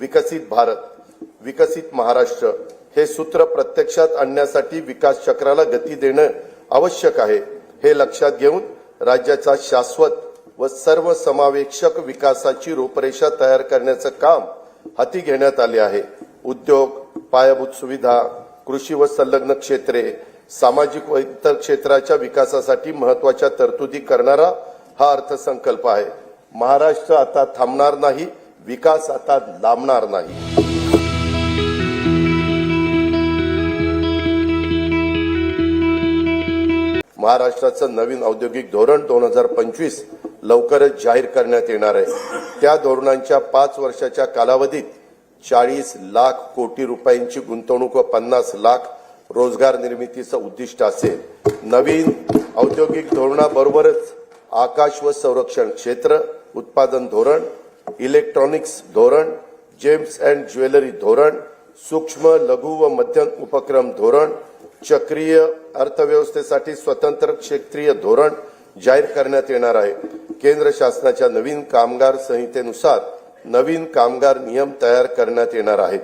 विकसित भारत, विकसित महाराष्ट्र हे सूत्र प्रत्यक्षात आणण्यासाठी विकास चक्राला गती देणे आवश्यक आहे। हे लक्षात घेऊन राज्याचा शाश्वत व सर्वसमावेशक विकासाची रूपरेषा तयार करण्याचे काम हाती घेण्यात आले आहे। उद्योग, पायाभूत सुविधा, कृषी व संलग्न क्षेत्रे, सामाजिक व इतर क्षेत्राच्या विकासासाठी महत्त्वाच्या तरतुदी करणारा हा अर्थसंकल्प आहे। महाराष्ट्र आता थांबणार नाही, विकास आता लांबणार नाही। महाराष्ट्राचं नवीन औद्योगिक धोरण 2025 लवकरच जाहीर करण्यात येणार आहे। त्या धोरणांच्या 5 वर्षाच्या कालावधीत 40 लाख कोटी रुपयांची गुंतवणूक व 50 लाख रोजगार निर्मितीचं उद्दिष्ट असेल। नवीन औद्योगिक धोरणाबरोबरच आकाश व संरक्षण क्षेत्र, उत्पादन धोरण, इलेक्ट्रॉनिक्स धोरण, जेम्स अँड ज्वेलरी धोरण, सूक्ष्म लघु व मध्यम उपक्रम धोरण, चक्रीय अर्थव्यवस्थेसाठी स्वतंत्र क्षेत्रीय धोरण जाहीर करण्यात येणार आहे। केंद्र शासनाच्या नवीन कामगार संहितेनुसार नवीन कामगार नियम तयार करण्यात येणार आहेत।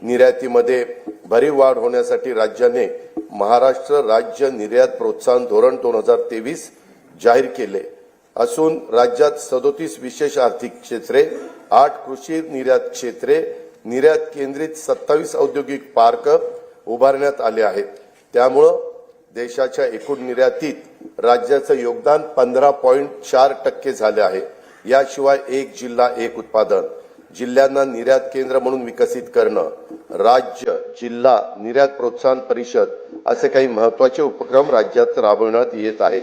निर्यातीमध्ये भरीव वाढ होण्यासाठी राज्याने महाराष्ट्र राज्य निर्यात प्रोत्साहन धोरण 2023 जाहीर केले असून राज्यात 37 विशेष आर्थिक क्षेत्रे, 8 कृषी निर्यात क्षेत्रे, निर्यात केंद्रित 27 औद्योगिक पार्क उभारण्यात आले आहेत। त्यामुळे देशाच्या एकूण निर्यातीत राज्याचं योगदान 15.4% झाले आहे। याशिवाय एक जिल्हा एक उत्पादन, जिल्ह्यांना निर्यात केंद्र म्हणून विकसित करणं, राज्य जिल्हा निर्यात प्रोत्साहन परिषद असे काही महत्त्वाचे उपक्रम राज्यात राबवण्यात येत आहेत।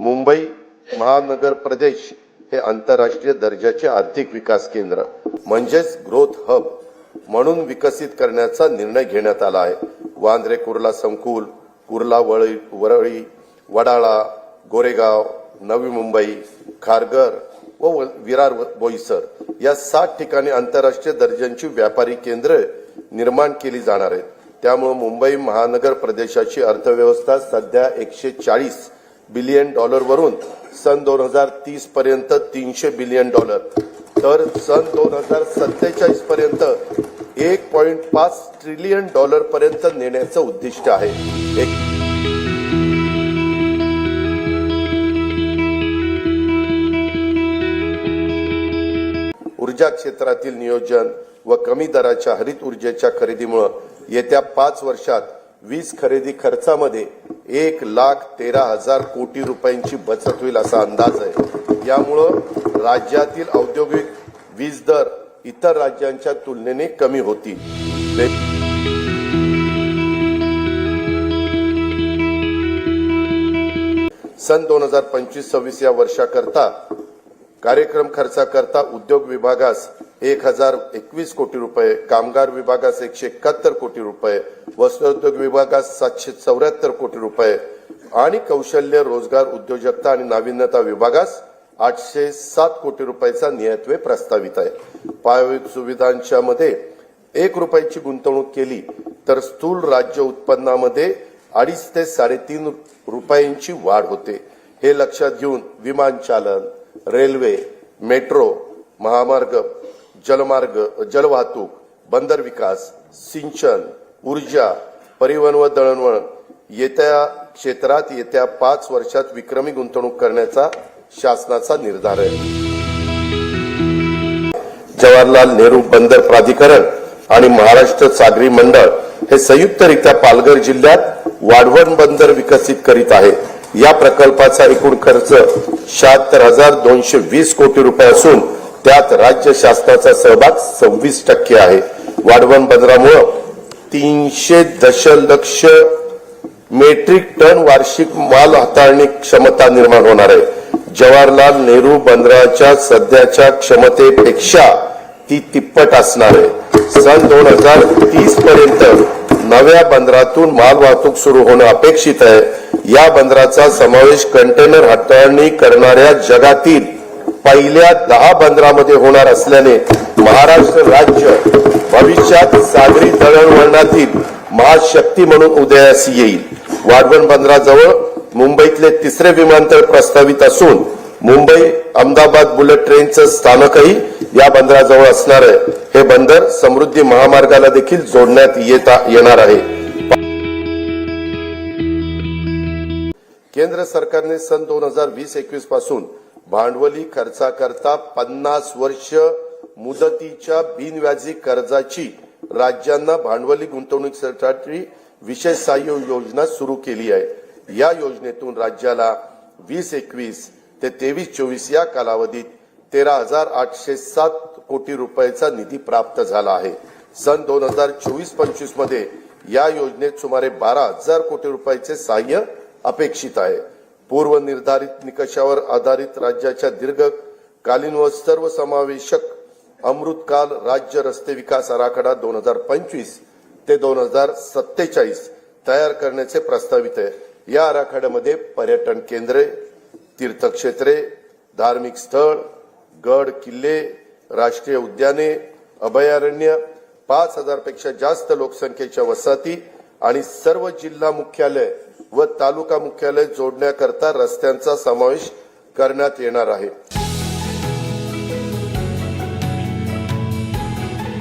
मुंबई महानगर प्रदेश हे आंतरराष्ट्रीय दर्जाचे आर्थिक विकास केंद्र म्हणजेच ग्रोथ हब म्हणून विकसित करण्याचा निर्णय घेण्यात आला आहे। वांद्रे कुर्ला संकुल, कुर्ला वरळी, वडाळा, गोरेगाव, नवी मुंबई, खारघर व विरार बोईसर या 7 ठिकाणी आंतरराष्ट्रीय दर्जाची व्यापारी केंद्र निर्माण केली जाणार आहेत। त्यामुळे मुंबई महानगर प्रदेशाची अर्थव्यवस्था सध्या $140 बिलियन वरून सन 2030 पर्यंत $300 बिलियन तर सन 2047 पर्यंत $1.5 ट्रिलियन पर्यंत नेण्याचं उद्दिष्ट आहे। ऊर्जा क्षेत्रातील नियोजन व कमी दराच्या हरित ऊर्जेच्या खरेदीमुळे येत्या 5 वर्षात वीज खरेदी खर्चामध्ये 1,13,000 कोटी रुपयांची बचत होईल असा अंदाज आहे। यामुळे राज्यातील औद्योगिक वीज दर इतर राज्यांच्या तुलनेने कमी होतील। सन 2025-26 या वर्षाकरता कार्यक्रम खर्चाकरता उद्योग विभागास 1021 कोटी रुपये, कामगार विभागास 171 कोटी रुपये, वस्त्रोद्योग विभागास 774 कोटी रुपये आणि कौशल्य रोजगार उद्योजकता आणि नाविन्यता विभागास 807 कोटी रुपयाचा नियतव्यय प्रस्तावित आहे। पायाभूत सुविधांच्या मध्ये 1 रुपयाची गुंतवणूक केली तर स्थूल राज्य उत्पन्नामध्ये 2.5 ते 3.5 रुपयांची वाढ होते। हे लक्षात घेऊन विमानचालन, रेल्वे, मेट्रो, महामार्ग, जलमार्ग, जलवाहतूक, बंदर विकास, सिंचन, ऊर्जा, परिवहन व दळणवळण येत्या क्षेत्रात येत्या 5 वर्षात विक्रमी गुंतवणूक करण्याचा शासनाचा निर्धार आहे। जवाहरलाल नेहरू बंदर प्राधिकरण आणि महाराष्ट्र सागरी मंडळ हे संयुक्तरित्या पालघर जिल्ह्यात वाढवण बंदर विकसित करीत आहे। या प्रकल्पाचा एकूण खर्च 76,220 कोटी रुपये असून त्यात राज्य शासनाचा सहभाग 26% आहे। वाढवण बंदरामुळे 300 दशलक्ष मेट्रिक टन वार्षिक माल हाताळणी क्षमता निर्माण होणार आहे। जवाहरलाल नेहरू बंदराच्या सध्याच्या क्षमतेपेक्षा ती तिप्पट असणार आहे। सन 2030 पर्यंत नव्या बंदरातून माल वाहतूक सुरू होणं अपेक्षित आहे। या बंदराचा समावेश कंटेनर हाताळणी करणाऱ्या जगातील पहिल्या 10 बंदरामध्ये होणार असल्याने महाराष्ट्र राज्य भविष्यात सागरी दळणवळणातील महाशक्ती म्हणून उदयास येईल। वाढवण बंदराजवळ मुंबईतले तिसरे विमानतळ प्रस्तावित असून मुंबई अहमदाबाद बुलेट ट्रेनचं स्थानकही या बंदराजवळ असणार आहे। हे बंदर समृद्धी महामार्गाला देखील जोडण्यात येणार आहे। केंद्र सरकारने सन 2020-21 पासून भांडवली खर्चाकरता 50 वर्ष मुदतीच्या बिनव्याजी कर्जाची राज्यांना भांडवली गुंतवणुकीसाठी विशेष सहाय्य योजना सुरू केली आहे। या योजनेतून राज्याला 2021 ते 23-24 या कालावधीत 13,807 कोटी रुपयाचा निधी प्राप्त झाला आहे। सन 2024-25 मध्ये या योजनेत सुमारे 12,000 कोटी रुपयाचे सहाय्य अपेक्षित आहे। पूर्व निर्धारित निकषावर आधारित राज्याच्या दीर्घकालीन व सर्वसमावेशक अमृतकाल राज्य रस्ते विकास आराखडा 2025 ते 2047 तयार करण्याचे प्रस्तावित आहे। या आराखड्यामध्ये पर्यटन केंद्रे, तीर्थक्षेत्रे, धार्मिक स्थळ, गड किल्ले, राष्ट्रीय उद्याने, अभयारण्य, 5,000 पेक्षा जास्त लोकसंख्येच्या वसाहती आणि सर्व जिल्हा मुख्यालय व तालुका मुख्यालय जोडण्याकरता रस्त्यांचा समावेश करण्यात येणार आहे।